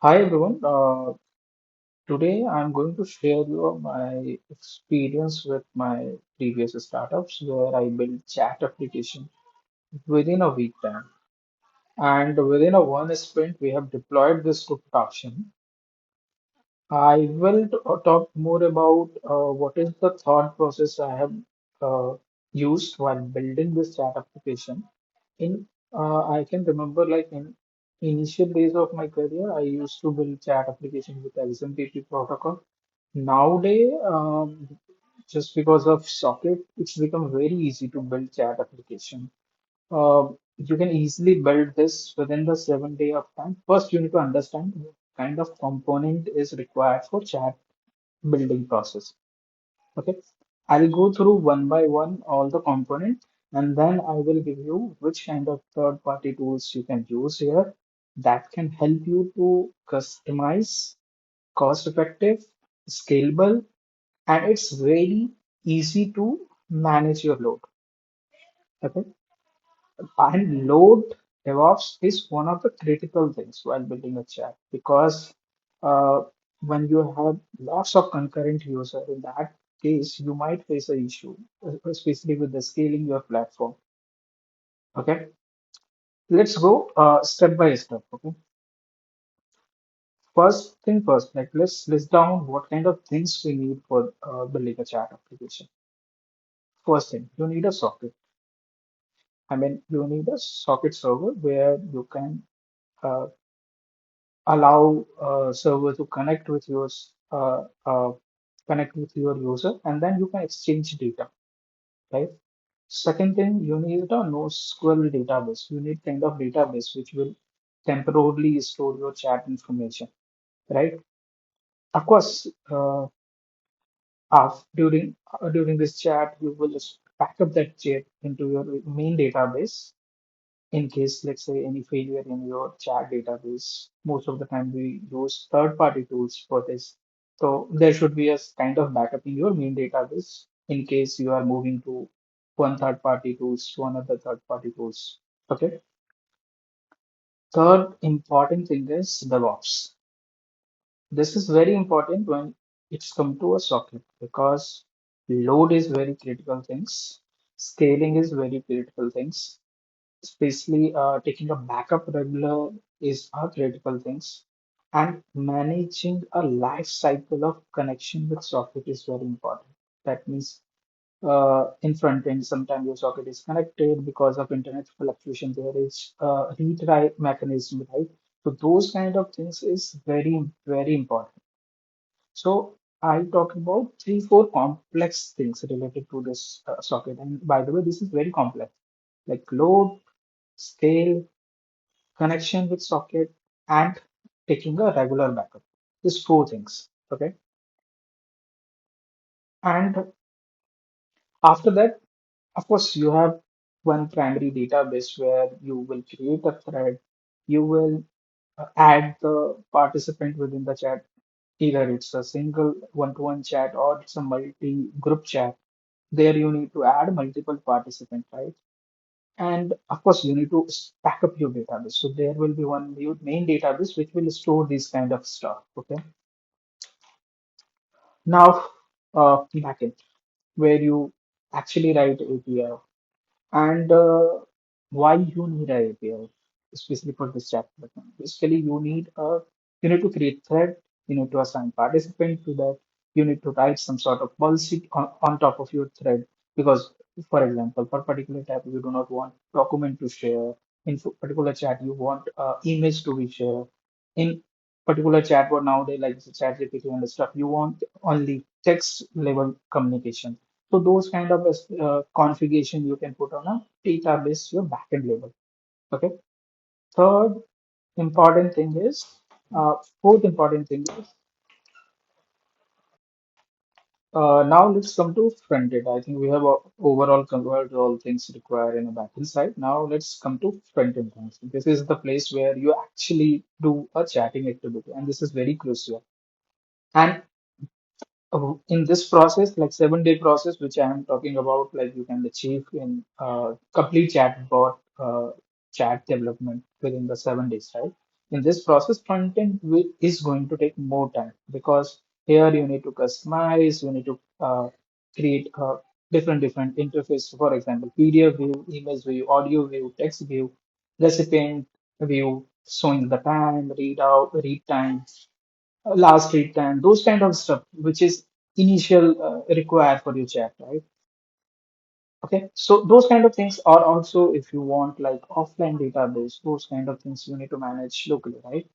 Hi everyone. Today I'm going to share you my experience with my previous startups where I built chat application within a week time. And within a one sprint, we have deployed this to production. I will talk more about what is the thought process I have used while building this chat application. In I can remember like in initial days of my career, I used to build chat application with XMPP protocol. Nowadays, just because of socket, it's become very easy to build chat application. You can easily build this within the 7 day of time. First, you need to understand what kind of component is required for chat building process. Okay, I'll go through one by one all the components, and then I will give you which kind of third-party tools you can use here that can help you to customize, cost-effective, scalable, and it's very easy to manage your load. Okay, and load DevOps is one of the critical things while building a chat because uh, when you have lots of concurrent user, in that case, you might face an issue, especially with the scaling your platform. Okay, let's go step by step. Okay, first thing first, like let's list down what kind of things we need for building a chat application. First thing, you need a socket. I mean, you need a socket server where you can uh, allow server to connect with your user, and then you can exchange data, right? Second thing, you need a NoSQL database. You need kind of database which will temporarily store your chat information, right? Of course, during this chat, you will just back up that chat into your main database in case, let's say, any failure in your chat database. Most of the time, we use third-party tools for this. So there should be a kind of backup in your main database in case you are moving to one third-party tools to another third-party tools. Okay. Third important thing is DevOps. This is very important when it's come to a socket because load is very critical things. Scaling is very critical things, especially taking a backup regular is a critical things, and managing a life cycle of connection with socket is very important. That means in front end sometimes your socket is connected because of internet fluctuation, there is a retry mechanism, right? So those kind of things is very important. So I talk about three four complex things related to this socket, and by the way, this is very complex, like load, scale, connection with socket, and taking a regular backup. These four things. Okay. And after that, of course, you have one primary database where you will create a thread. You will add the participant within the chat. Either it's a single one-to-one chat or it's a multi-group chat. There you need to add multiple participants, right? And of course, you need to back up your database. So there will be one main database which will store this kind of stuff. Okay. Now, backend, where you actually write API, and why you need a API, especially for this chat platform. Basically, you need to create thread, you need to assign participant to that, you need to write some sort of policy on top of your thread because, for example, for particular tab, you do not want document to share. In particular chat, you want image to be shared. In particular chat, what nowadays like the chat GPT and stuff, you want only text level communication. So those kind of configuration you can put on a database, your backend level. Okay. Third important thing is, fourth important thing is, now let's come to front end. I think we have overall covered all things required in a backend side. Now let's come to front end things. This is the place where you actually do a chatting activity, and this is very crucial. And in this process, like 7 day process, which I am talking about, like you can achieve in complete chatbot chat development within the 7 days, right? In this process, is going to take more time because here you need to customize, you need to create a different interface. For example, PDF view, image view, audio view, text view, recipient view, showing the time, read time, last read time, those kind of stuff, which is initial required for your chat, right? Okay, so those kind of things are also, if you want like offline database, those kind of things you need to manage locally, right?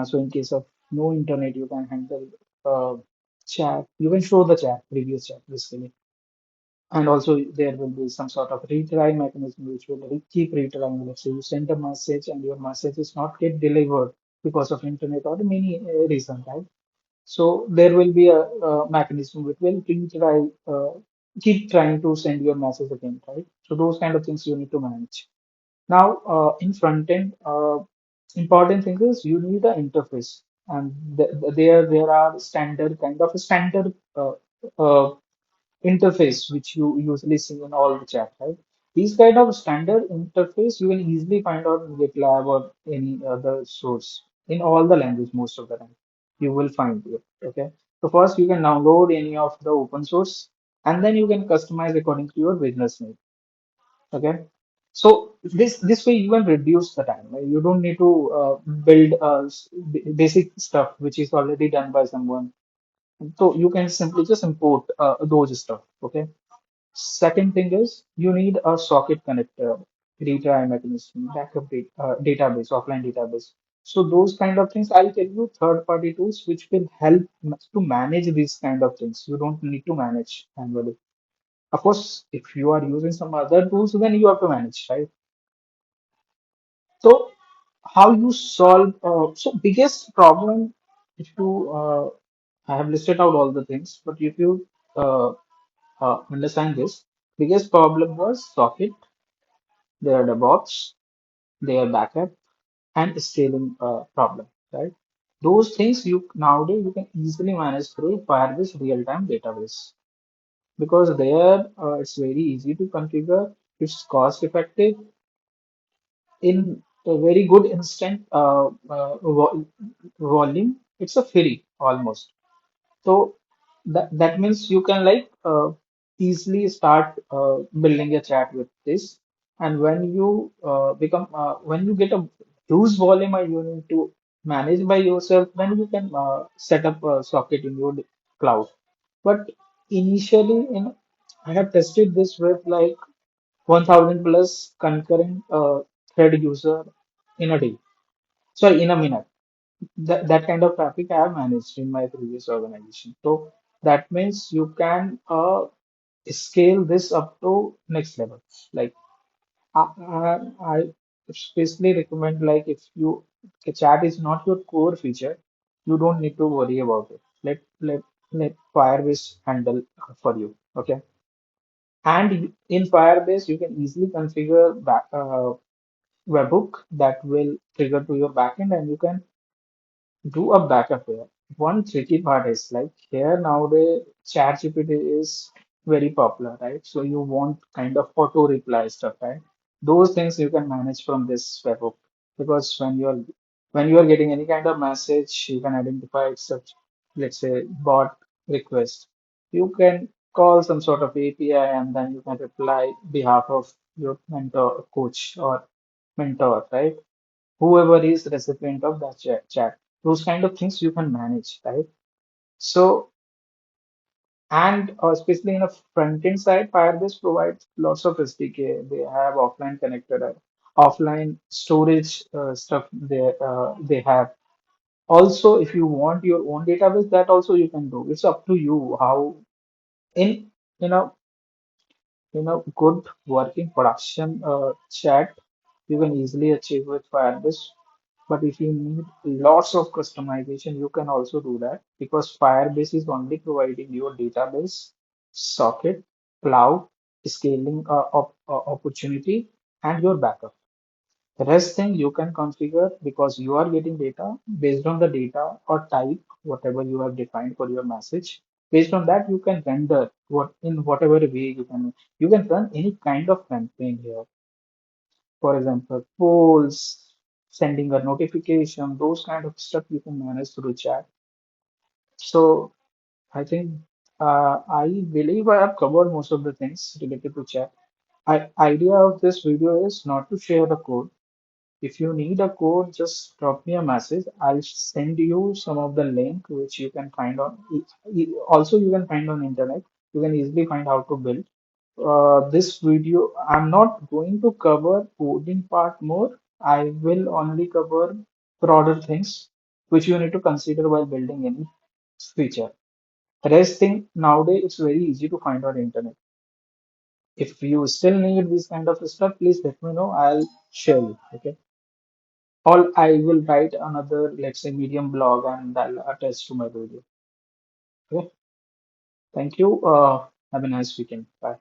So in case of no internet, you can handle chat. You can show the chat, previous chat, basically. And also there will be some sort of retry mechanism which will keep retrying. Let's say you send a message and your message is not get delivered because of internet or many reason, right? So there will be a mechanism which will keep trying to send your message again, right? So those kind of things you need to manage. Now, in front end, important thing is you need an interface, and there are standard kind of a standard uh, interface which you usually see in all the chat, right? These kind of standard interface you will easily find out in GitLab or any other source in all the language most of the time. You will find it. Okay. So first you can download any of the open source and then you can customize according to your business need. Okay. So this way you can reduce the time. Right? You don't need to build basic stuff which is already done by someone. So you can simply just import those stuff. Okay. Second thing is you need a socket connector, retry mechanism, database, offline database. So those kind of things, I'll tell you third-party tools which will help to manage these kind of things. You don't need to manage manually. Of course, if you are using some other tools, then you have to manage, right? So how you solve, so biggest problem if you, I have listed out all the things, but if you understand this, biggest problem was socket, their DevOps, their backup, and scaling problem, right? Those things you nowadays you can easily manage through Firebase real-time database because there it's very easy to configure, it's cost effective in a very good instant volume. It's a free almost. So that means you can like easily start building a chat with this. And when you when you get a huge volume and you need to manage by yourself, then you can set up a socket in your cloud. But initially, I have tested this with like 1000 plus concurrent thread user in a day. Sorry, in a minute. That kind of traffic I have managed in my previous organization. So that means you can scale this up to next level. Like I especially recommend like if you chat is not your core feature, you don't need to worry about it. Let Firebase handle for you. Okay. And in Firebase, you can easily configure webhook that will trigger to your backend, and you can do a backup here. One tricky part is like here nowadays ChatGPT is very popular, right? So you want kind of auto reply stuff, right? Those things you can manage from this webhook because when you are getting any kind of message, you can identify it's a let's say bot request. You can call some sort of API and then you can reply behalf of your mentor, coach, or mentor, right? Whoever is the recipient of that chat. Those kind of things you can manage, right? So, and especially in a front end side, Firebase provides lots of SDK. They have offline connected, offline storage stuff they have. Also, if you want your own database, that also you can do. It's up to you how in you know good working production chat you can easily achieve with Firebase. But if you need lots of customization, you can also do that because Firebase is only providing your database, socket, cloud, scaling opportunity, and your backup. The rest thing you can configure because you are getting data based on the data or type, whatever you have defined for your message. Based on that, you can render what in whatever way you can run any kind of campaign here. For example, polls, sending a notification, those kind of stuff you can manage through chat. So I think I believe I have covered most of the things related to chat. Idea of this video is not to share the code. If you need a code, just drop me a message. I'll send you some of the link which you can find on. Also, you can find on internet. You can easily find how to build. This video, I'm not going to cover coding part more. I will only cover broader things which you need to consider while building any feature. Rest thing nowadays it's very easy to find on internet. If you still need this kind of stuff, please let me know. I'll share you. Okay. Or I will write another, let's say, Medium blog and I'll attach to my video. Okay. Thank you. Have a nice weekend. Bye.